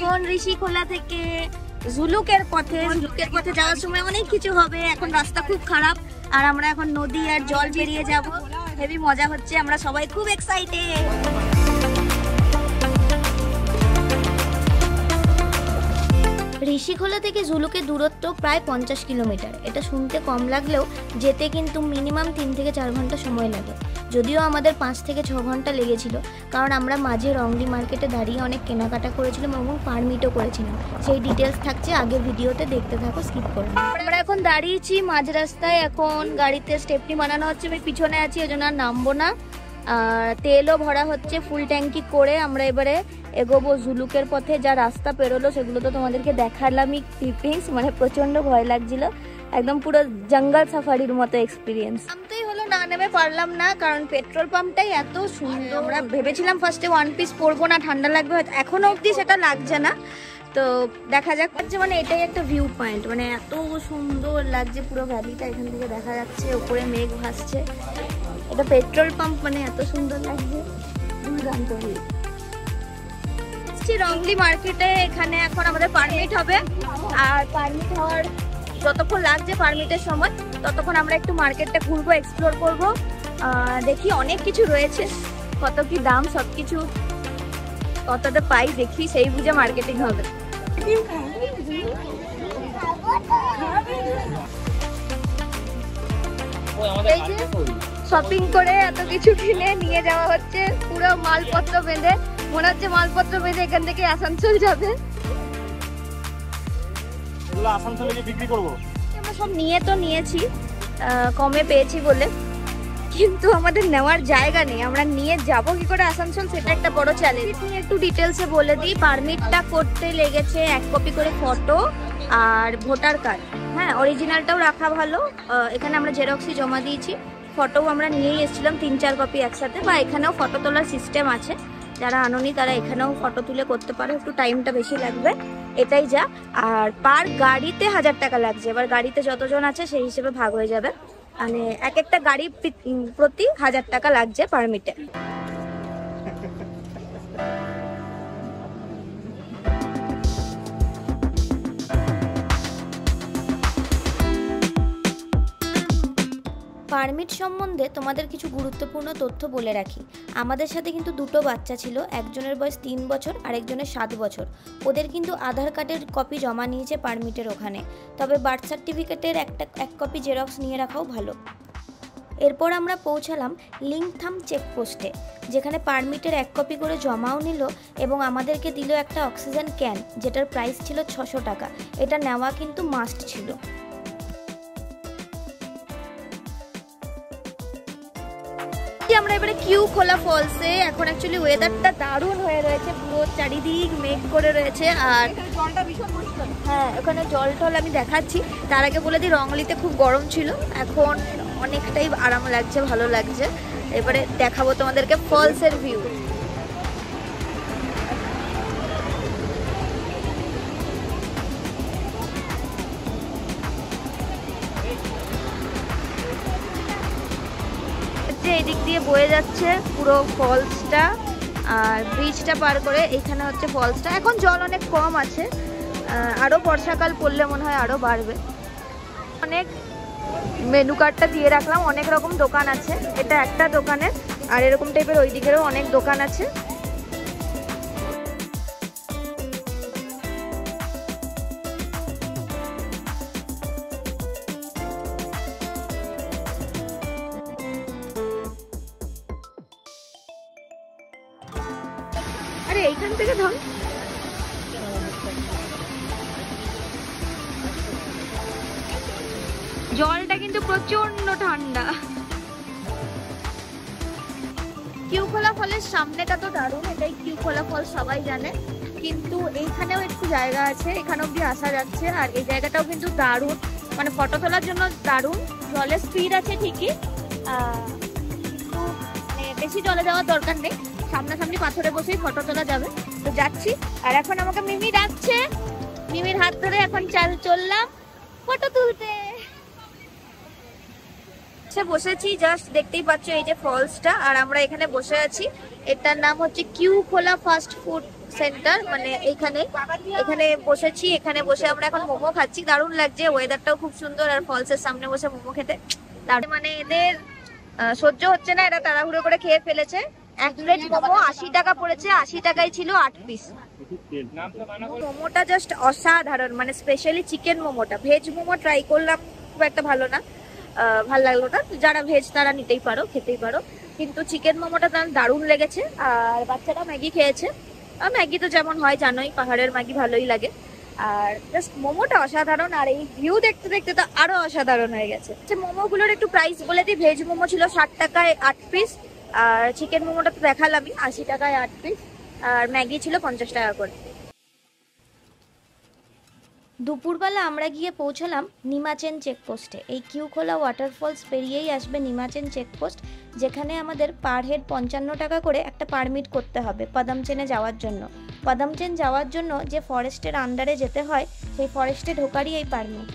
এখন ঋষিখোলা থেকে ঝুলুকের পথে যাওয়ার সময় অনেক কিছু হবে। এখন রাস্তা খুব খারাপ আর আমরা এখন নদী আর জল পেরিয়ে যাব। হেভি মজা হচ্ছে, আমরা সবাই খুব এক্সাইটেড। ঋষিখোলা থেকে ঝুলুকের দূরত্ব প্রায় 50 কিলোমিটার। এটা শুনতে কম লাগলেও যেতে কিন্তু মিনিমাম 3 থেকে 4 ঘন্টা সময় লাগে। যদিও আমাদের 5 থেকে 6 ঘন্টা লেগেছিল, কারণ আমরা মাঝে রংলি মার্কেটে দাঁড়িয়ে অনেক কেনাকাটা করেছিলাম এবং পারমিটও করেছিলাম। সেই ডিটেলস থাকছে আগের ভিডিওতে, দেখতে থাকো, স্কিপ করো। আমরা এখন দাঁড়িয়েছি মাঝ রাস্তায়, এখন গাড়িতে স্টেপনি বানানো হচ্ছে। আমি পিছনে আছি, ওই জন্য আর নামবো না। আর তেলও ভরা হচ্ছে ফুল ট্যাঙ্কি করে। আমরা এবারে এগোবো ঝুলুকের পথে। যা রাস্তা পেরোলো সেগুলো তো তোমাদেরকে দেখালামই ক্লিপিংস, মানে প্রচন্ড ভয় লাগছিল, একদম পুরো জঙ্গল সাফারির মতো এক্সপিরিয়েন্স। নামতেই হলো, না নেমে পারলাম না, কারণ পেট্রোল পাম্পটাই এত সুন্দর। আমরা ভেবেছিলাম ফার্স্টে 1 পিস পরবো না, ঠান্ডা লাগবে, হয়তো এখনো অবধি সেটা লাগছে না, তো দেখা যাক। মানে এটাই একটা ভিউ পয়েন্ট, মানে এত সুন্দর লাগছে পুরো ভ্যালিটা, এখান থেকে দেখা যাচ্ছে, উপরে মেঘ ভাসছে। এটা পেট্রোল পাম্প, মানে এত সুন্দর লাগছে, দুর্দান্ত ভিউ। রংলি মার্কেটে, এখানে এখন আমাদের পারমিট হবে, আর পারমিট হওয়ার যতক্ষণ লাগছে পারমিটের সময় ততক্ষণ আমরা একটু মার্কেটটা ঘুরবো, এক্সপ্লোর করবো, দেখি অনেক কিছু রয়েছে, কত কি দাম, সবকিছু কতটা পাই দেখি, সেই বুঝে মার্কেটিং হবে। শপিং করে এত কিছু কিনে নিয়ে যাওয়া হচ্ছে, পুরো মালপত্র বেঁধে, মনে হচ্ছে মালপত্র বেঁধে এখান থেকে আসানসোল যাবে। আমরা সব নিয়ে তো নিয়েছি, কমে পেয়েছি বলে, কিন্তু আমাদের নেওয়ার জায়গা নেই। আমরা নিয়ে যাব কি করে আসানসোল, সেটা একটা বড় চ্যালেঞ্জ। একটু ডিটেলসে বলে দিই, পারমিটটা করতে লেগেছে 1 কপি করে ফটো আর ভোটার কার্ড। হ্যাঁ, অরিজিনালটাও রাখা ভালো। এখানে আমরা জেরক্সই জমা দিয়েছি, ফটোও আমরা নিয়েই এসেছিলাম 3-4 কপি একসাথে, বা এখানেও ফটো তোলার সিস্টেম আছে, যারা আনোনি তারা এখানেও ফটো তুলে করতে পারো, একটু টাইমটা বেশি লাগবে, এটাই যা। আর পার গাড়িতে 1000 টাকা লাগছে। এবার গাড়িতে যতজন আছে সেই হিসেবে ভাগ হয়ে যাবে, মানে এক একটা গাড়ি প্রতি 1000 টাকা লাগছে পারমিটে। পারমিট সম্বন্ধে তোমাদের কিছু গুরুত্বপূর্ণ তথ্য বলে রাখি। আমাদের সাথে কিন্তু 2টো বাচ্চা ছিল, একজনের বয়স 3 বছর আর একজনের 7 বছর। ওদের কিন্তু আধার কার্ডের কপি জমা নিয়েছে পারমিটের ওখানে, তবে বার্থ সার্টিফিকেটের এক কপি জেরক্স নিয়ে রাখাও ভালো। এরপর আমরা পৌঁছালাম লিংথাম চেকপোস্টে, যেখানে পারমিটের 1 কপি করে জমাও নিল এবং আমাদেরকে দিল একটা অক্সিজেন ক্যান, যেটার প্রাইস ছিল 600 টাকা। এটা নেওয়া কিন্তু মাস্ট ছিল। আমরা এবারে কিউ খোলা ফলসে। এখন অ্যাকচুয়ালি ওয়েদারটা দারুণ হয়ে রয়েছে, পুরো চারিদিক মেঘ করে রয়েছে, আর জলটা ভীষণ পরিষ্কার। হ্যাঁ, ওখানে জল টল আমি দেখাচ্ছি। তার আগে বলে দিই, রংলিতে খুব গরম ছিল, এখন অনেকটাই আরাম লাগছে, ভালো লাগছে। এবারে দেখাবো তোমাদেরকে ফলসের ভিউ। এদিক দিয়ে বয়ে যাচ্ছে পুরো ফলসটা, আর ব্রিজটা পার করে এখানে হচ্ছে ফলসটা। এখন জল অনেক কম আছে, আরো বর্ষাকাল পড়লে মনে হয় আরো বাড়বে। অনেক মেনু কার্ডটা দিয়ে রাখলাম, অনেক রকম দোকান আছে, এটা একটা দোকানের, আর এরকম টাইপের ওই দিকেরও অনেক দোকান আছে। আরে এইখান থেকে ধর, জলটা কিন্তু প্রচন্ড ঠান্ডা। কিউখোলা ফলের সামনেটা তো দারুণ, এটাই কিউখোলা ফল, সবাই জানে, কিন্তু এইখানেও একটু জায়গা আছে, এখানে অব্দি আসা যাচ্ছে। আর এই জায়গাটাও কিন্তু দারুণ, মানে ফটো তোলার জন্য দারুণ। জলের স্পিড আছে ঠিকই, কিন্তু বেশি জলে যাওয়ার দরকার নেই, সামনাসামনি পাথরে বসেই ফটো তোলা যাবে। তো যাচ্ছি, আর এখন আমাকে মিমি ডাকছে, মিমির হাত ধরে এখন চললাম ফটো তুলতে। বসেছি, জাস্ট দেখতেই পাচ্ছ এই যে ফলসটা, আর আমরা এখানে বসে আছি। এটার নাম হচ্ছে কিউখোলা ফাস্ট ফুড সেন্টার, মানে এখানে এখানে বসেছি, এখানে বসে আমরা এখন মোমো খাচ্ছি। দারুণ লাগছে, ওয়েদারটাও খুব সুন্দর, আর ফলসের সামনে বসে মোমো খেতে দারুণ। মানে এদের সহ্য হচ্ছে না, এরা তাড়াহুড়ো করে খেয়ে ফেলেছে। এক প্লেট মোমো 80 টাকা পড়েছে, 80 টাকায় ছিল 8 পিস। মোমোটা জাস্ট অসাধারণ, মানে স্পেশালি চিকেন মোমোটা। ভেজ মোমো ট্রাই করলাম, খুব একটা ভালো না, ভালো লাগলো না। যারা ভেজ তারা নিতেই পারো, খেতেই পারো, কিন্তু চিকেন মোমোটা তার দারুণ লেগেছে। আর বাচ্চারা ম্যাগি খেয়েছে, ম্যাগি তো যেমন হয় জানোই, পাহাড়ের ম্যাগি ভালোই লাগে। আর জাস্ট মোমোটা অসাধারণ, আর এই ভিউ দেখতে দেখতে তো আরো অসাধারণ হয়ে গেছে। মোমোগুলোর একটু প্রাইস বলে দিই। ভেজ মোমো ছিল 60 টাকায় 8 পিস, আর চিকেন মোমোটা তো দেখালামই 80 টাকায় 8 পিস, আর ম্যাগি ছিল 50 টাকা করে। দুপুরবেলা আমরা গিয়ে পৌঁছলাম নিমাচেন চেকপোস্টে। এই কিউখোলা ওয়াটারফলস পেরিয়েই আসবে নিমাচেন চেকপোস্ট, যেখানে আমাদের পার হেড 55 টাকা করে একটা পারমিট করতে হবে পাদামচেনে যাওয়ার জন্য। পাদামচেন যাওয়ার জন্য যে ফরেস্টের আন্ডারে যেতে হয়, সেই ফরেস্টে ঢোকারই এই পারমিট।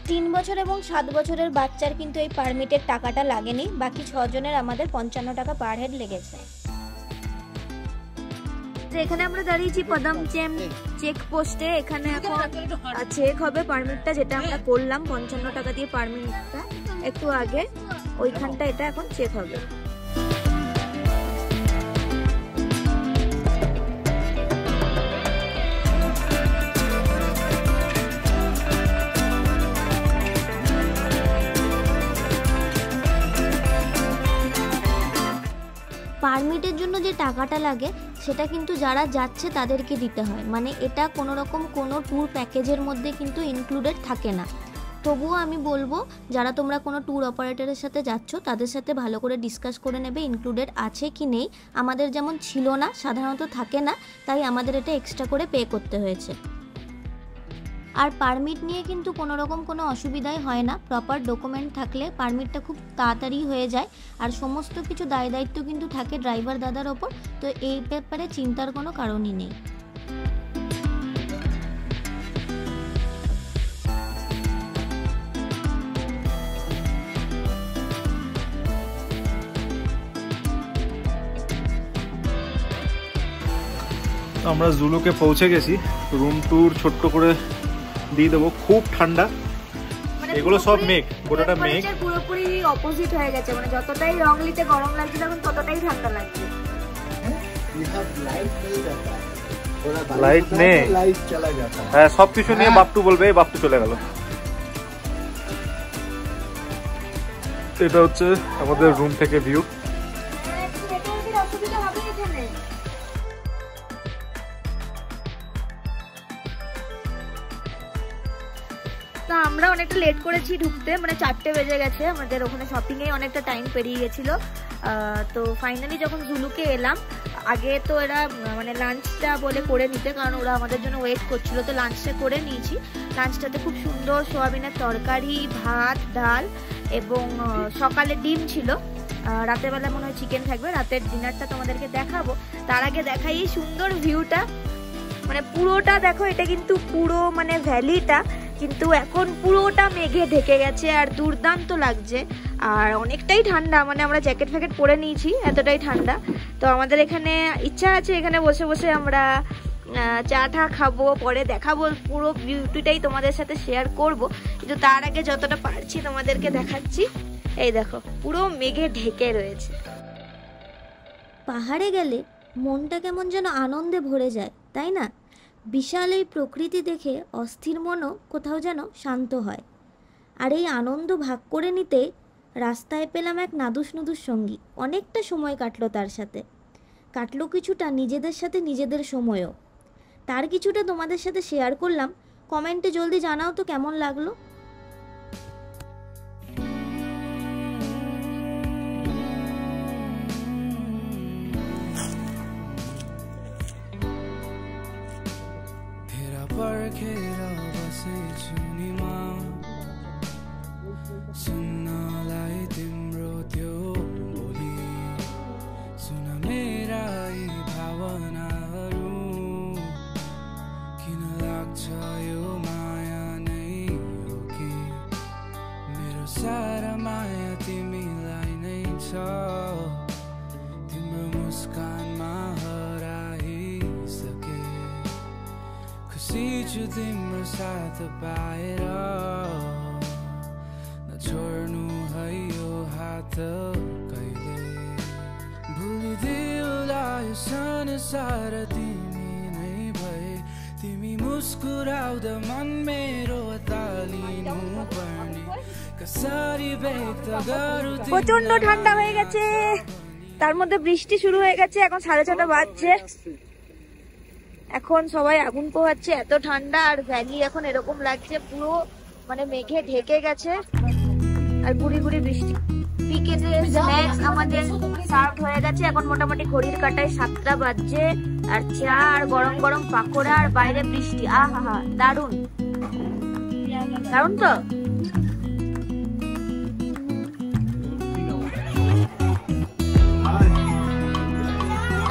3 বছর এবং 7 বছরের বাচ্চার কিন্তু এই পারমিটের টাকাটা লাগেনি, বাকি 6 জনের আমাদের 55 টাকা পার হেড লেগেছে। এখানে আমরা দাঁড়িয়েছি পাদামচেন চেকপোস্টে। এখানে এখন চেক হবে পারমিটটা, যেটা আমরা করলাম 55 টাকা দিয়ে পারমিটটা একটু আগে, ওইখানটা এটা এখন চেক হবে। পারমিটের জন্য যে টাকাটা লাগে সেটা কিন্তু যারা যাচ্ছে তাদেরকে দিতে হয়, মানে এটা কোনো রকম কোনো ট্যুর প্যাকেজের মধ্যে কিন্তু ইনক্লুডেড থাকে না। তবুও আমি বলবো, যারা তোমরা কোনো ট্যুর অপারেটরের সাথে যাচ্ছ তাদের সাথে ভালো করে ডিসকাস করে নেবে ইনক্লুডেড আছে কি নেই। আমাদের যেমন ছিল না, সাধারণত থাকে না, তাই আমাদের এটা এক্সট্রা করে পে করতে হয়েছে। আর পারমিট নিয়ে কিন্তু কোনো রকম কোনো অসুবিধাই হয় না। প্রপার ডকুমেন্ট থাকলে পারমিটটা খুব তাড়াতাড়ি হয়ে যায়, আর সমস্ত কিছু দায় দায়িত্ব কিন্তু থাকে ড্রাইভার দাদার ওপর, তো এই ব্যাপারে চিন্তার কোনো কারণই নেই। আমরা জুলুকে পৌঁছে গেছি, রুম ট্যুর ছোট্ট করে দিয়ে দেবো। খুব ঠান্ডা, এগুলো সব মেঘ, গোটাটা মেঘ, পুরোপুরি অপোজিট হয়ে গেছে। মানে যতটাই রংলিতে গরম লাগছে এখন ততটাই ঠান্ডা লাগছে। লাইট নেই, হ্যাঁ সবকিছু নিয়ে বাপটু বলবে, বাপটু চলে গেল। এটা হচ্ছে আমাদের রুম থেকে ভিউ। তো আমরা অনেকটা লেট করেছি ঢুকতে, মানে 4টে বেজে গেছে, আমাদের ওখানে শপিংয়ে অনেকটা টাইম পেরিয়ে গেছিলো। তো ফাইনালি যখন জুলুকে এলাম, আগে তো এরা মানে লাঞ্চটা বলে করে নিতে, কারণ ওরা আমাদের জন্য ওয়েট করছিল, তো লাঞ্চটা করে নিয়েছি। লাঞ্চটাতে খুব সুন্দর সোয়াবিনের তরকারি, ভাত, ডাল এবং সকালে ডিম ছিল। রাতের বেলা মনে হয় চিকেন থাকবে। রাতের ডিনারটা তোমাদেরকে দেখাবো, তার আগে দেখাই সুন্দর ভিউটা। মানে পুরোটা দেখো, এটা কিন্তু পুরো মানে ভ্যালিটা কিন্তু এখন পুরোটা মেঘে ঢেকে গেছে, আর দুর্দান্ত লাগছে, আর অনেকটাই ঠান্ডা। মানে আমরা জ্যাকেট ফ্যাকেট পরে নিয়েছি, এতটাই ঠান্ডা। তো আমাদের এখানে ইচ্ছা আছে এখানে বসে বসে আমরা চা টা খাবো, পরে দেখাবো, পুরো বিউটিটাই তোমাদের সাথে শেয়ার করব, কিন্তু তার আগে যতটা পারছি তোমাদেরকে দেখাচ্ছি। এই দেখো, পুরো মেঘে ঢেকে রয়েছে। পাহাড়ে গেলে মনটা কেমন যেন আনন্দে ভরে যায়, তাই না? বিশাল এই প্রকৃতি দেখে অস্থির মনও কোথাও যেন শান্ত হয়। আর এই আনন্দ ভাগ করে নিতে রাস্তায় পেলাম এক নাদুস নুদুস সঙ্গী। অনেকটা সময় কাটলো তার সাথে, কাটলো কিছুটা নিজেদের সাথে নিজেদের সময়ও। তার কিছুটা তোমাদের সাথে শেয়ার করলাম। কমেন্টে জলদি জানাও তো কেমন লাগলো। सुन्नलाई तिम्रो त्यो बोली, सुन मेरा यी भावनाहरू, किन लाग्छ यो माया नै हो कि मेरो सारा माया तिमीलाई नै छ, तिम्रो मुस्कानमा हराई तिम्रो साथ पाएर नछोड्नु है यो हात कहिले भुलिदेऊला यो संसार तिमी नै भए तिमी मुस्कुराउँदा मन मेरो तालिनु पर्ने कसरी व्यक्त गरौँ প্রচন্ড ঠান্ডা হয়ে গেছে তার মধ্যে বৃষ্টি শুরু হয়ে গেছে এখন 6:30 বাজছে এখন সবাই আগুন পোহাচ্ছে এত ঠান্ডা আর ভ্যালি এখন এরকম লাগছে পুরো মানে মেঘে ঢেকে গেছে আর গুড়ি গুড়ি বৃষ্টি বিকেলে স্ন্যাক্স আমাদের সার্ভ হয়ে গেছে এখন মোটামুটি ঘড়ির কাঁটায় 7টা বাজছে আর চা আর গরম গরম পাকোড়া আর বাইরে বৃষ্টি আহা দারুন দারুন তো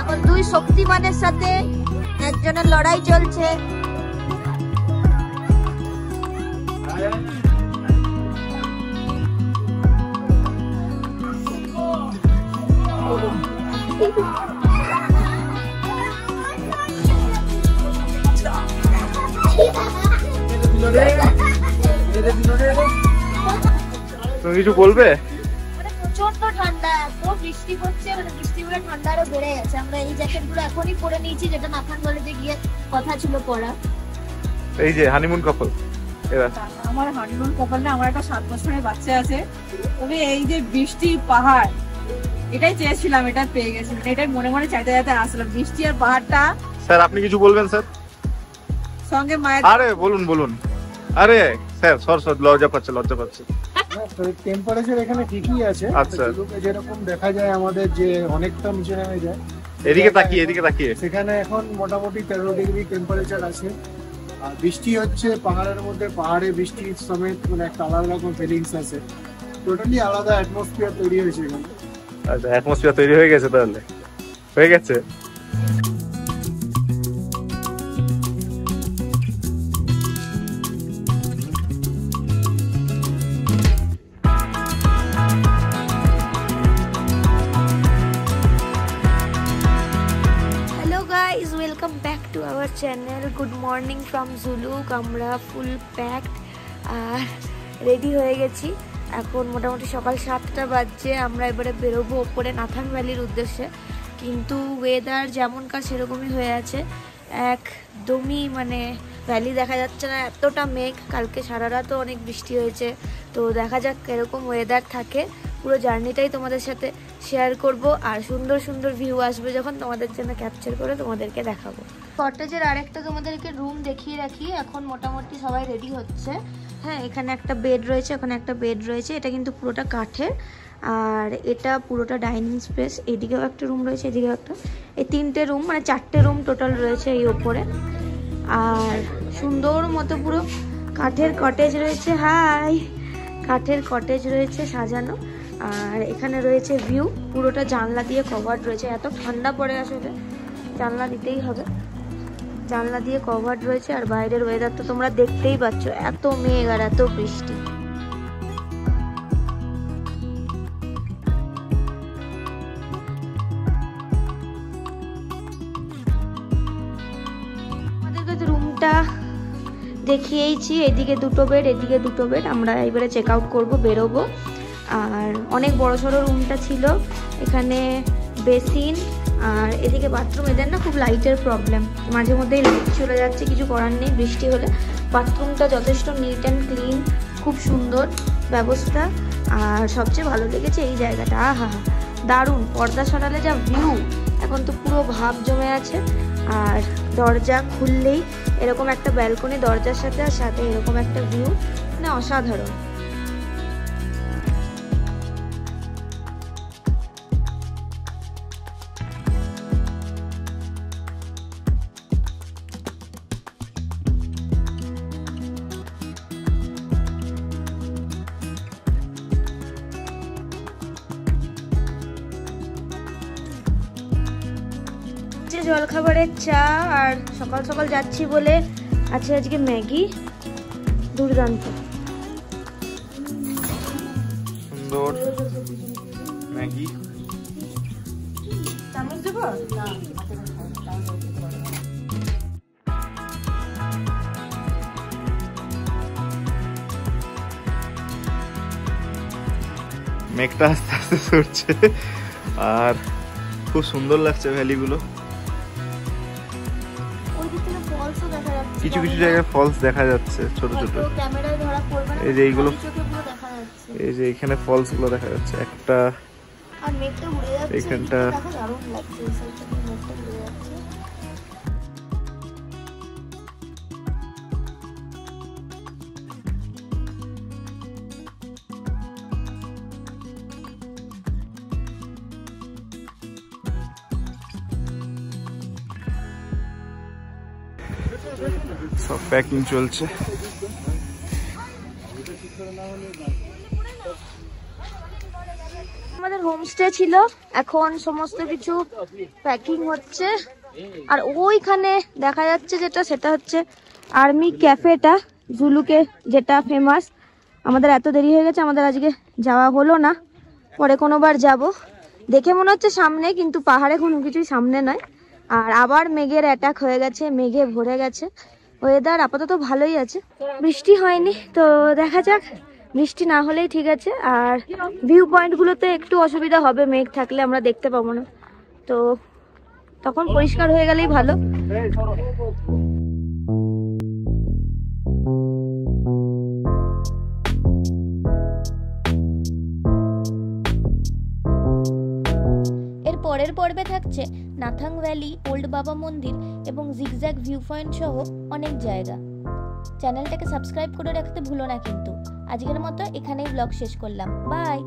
এখন দুই শক্তিমানের সাথে একজনের লড়াই চলছে তুমি কিছু বলবে? প্রচন্ড ঠান্ডা এত বৃষ্টি পড়ছে মানে বৃষ্টিগুলো ঠান্ডা আরো বেড়ে গেছে আমরা এই জ্যাকেট গুলো এখনই পরে নিয়েছি যেটা নাথান কলেজে গিয়ে কথা ছিল পড়া এই যে হানিমুন কাপল এরা আমার হানিমুন কাপল না আমার একটা 7 বছরের বাচ্চা আছে তবে এই যে বৃষ্টি পাহাড় এটাই চেয়েছিলাম এটা পেয়ে গেছি এটাই মনে মনে চাইতে চাইতে আসলাম বৃষ্টি আর পাহাড়টা স্যার আপনি কিছু বলবেন স্যার সঙ্গে মায়ের আরে বলুন আরে স্যার সর লজ্জা পাচ্ছে টেম্পারেচার এখানে ঠিকই আছে আচ্ছা যেরকম দেখা যায় আমাদের যে অনেকটা নিচে নেমে যায় এদিকে তাকিয়ে সেখানে এখন মোটামুটি 13 ডিগ্রি টেম্পারেচার আছে আর বৃষ্টি হচ্ছে পাহাড়ের মধ্যে পাহাড়ে বৃষ্টি সমেত মানে একটা আলাদা রকম ফিলিংস আছে টোটালি আলাদা অ্যাটমসফিয়ার তৈরি হয়েছে এখানে আচ্ছা অ্যাটমসফিয়ার তৈরি হয়ে গেছে তাহলে হয়ে গেছে welcome back to our channel good morning from Zuluk আমরা ফুল প্যাকড আর রেডি হয়ে গেছি এখন মোটামুটি সকাল 7টা বাজছে আমরা এবারে বেরোবো ওপরে নাথান ভ্যালির উদ্দেশ্যে কিন্তু ওয়েদার যেমনকার সেরকমই হয়ে আছে একদমই মানে ভ্যালি দেখা যাচ্ছে না এতটা মেঘ কালকে সারা রাতও অনেক বৃষ্টি হয়েছে তো দেখা যাক এরকম ওয়েদার থাকে পুরো জার্নিটাই তোমাদের সাথে শেয়ার করব আর সুন্দর সুন্দর ভিউ আসবে যখন তোমাদের জন্য ক্যাপচার করে তোমাদেরকে দেখাবো কটেজের আরেকটা তোমাদেরকে রুম দেখিয়ে রাখি এখন মোটামুটি সবাই রেডি হচ্ছে হ্যাঁ এখানে একটা বেড রয়েছে ওখানে একটা বেড রয়েছে এটা কিন্তু পুরোটা কাঠের আর এটা পুরোটা ডাইনিং স্পেস এদিকেও একটা রুম রয়েছে এদিকেও একটা এই 3টে রুম মানে 4টে রুম টোটাল রয়েছে এই ওপরে আর সুন্দর মতো পুরো কাঠের কটেজ রয়েছে কাঠের কটেজ রয়েছে সাজানো আর এখানে রয়েছে ভিউ পুরোটা জানলা দিয়ে কভার্ড রয়েছে এত ঠান্ডা পড়ে আসলে জানলা দিতেই হবে জানলা দিয়ে কভার্ড রয়েছে আর বাইরের ওয়েদার তো তোমরা দেখতেই পাচ্ছ এত মেঘ আর এত বৃষ্টি আমাদেরকে রুমটা দেখিয়েছি এদিকে 2টো বেড এদিকে 2টো বেড আমরা এবারে চেক আউট করবো বেরোবো আর অনেক বড়সড় রুমটা ছিল এখানে বেসিন আর এদিকে বাথরুম এদের না খুব লাইটের প্রবলেম মাঝে মধ্যেই লাইট চলে যাচ্ছে কিছু করার নেই বৃষ্টি হলে বাথরুমটা যথেষ্ট নিট অ্যান্ড ক্লিন খুব সুন্দর ব্যবস্থা আর সবচেয়ে ভালো লেগেছে এই জায়গাটা দারুণ পর্দা সরালে যা ভিউ এখন তো পুরো ভাব জমে আছে আর দরজা খুললেই এরকম একটা ব্যালকনি দরজার সাথে আর সাথে এরকম একটা ভিউ মানে অসাধারণ জলখাবারের চা আর সকাল সকাল যাচ্ছি বলে আছে আজকে ম্যাগি দুর্দান্ত সুন্দর ম্যাগি চামচ দেবো না মেঘটা আস্তে আস্তে সরছে আর খুব সুন্দর লাগছে ভ্যালিগুলো। কিছু কিছু জায়গায় ফলস দেখা যাচ্ছে ছোট ছোট। এই যে এইগুলো, এই যে এখানে ফলস গুলো দেখা যাচ্ছে একটা, এখানটা সব প্যাকিং চলছে। আমাদের হোমস্টে ছিল, এখন সমস্ত কিছু প্যাকিং হচ্ছে। আর ওইখানে দেখা যাচ্ছে যেটা, সেটা হচ্ছে আর্মি ক্যাফেটা, জুলুকে যেটা ফেমাস। আমাদের এত দেরি হয়ে গেছে, আমাদের আজকে যাওয়া হলো না, পরে কোনোবার যাব। দেখে মনে হচ্ছে সামনে, কিন্তু পাহাড়ে কোনো কিছুই সামনে নয়। আর আবার মেঘের অ্যাটাক হয়ে গেছে, মেঘে ভরে গেছে। ওয়েদার আপাতত ভালোই আছে, বৃষ্টি হয়নি, তো দেখা যাক। বৃষ্টি না হলেই ঠিক আছে। আর ভিউ পয়েন্টগুলোতে একটু অসুবিধা হবে, মেঘ থাকলে আমরা দেখতে পাবো না, তো তখন পরিষ্কার হয়ে গেলেই ভালো। এর পরের পর্বে থাকছে নাথাং ভ্যালি, ওল্ড বাবা মন্দির এবং জিগজ্যাগ ভিউ পয়েন্ট সহ অনেক জায়গা। চ্যানেলটাকে সাবস্ক্রাইব করে রাখতে ভুলো না কিন্তু। আজকের মতো এখানেই ব্লগ শেষ করলাম, বাই।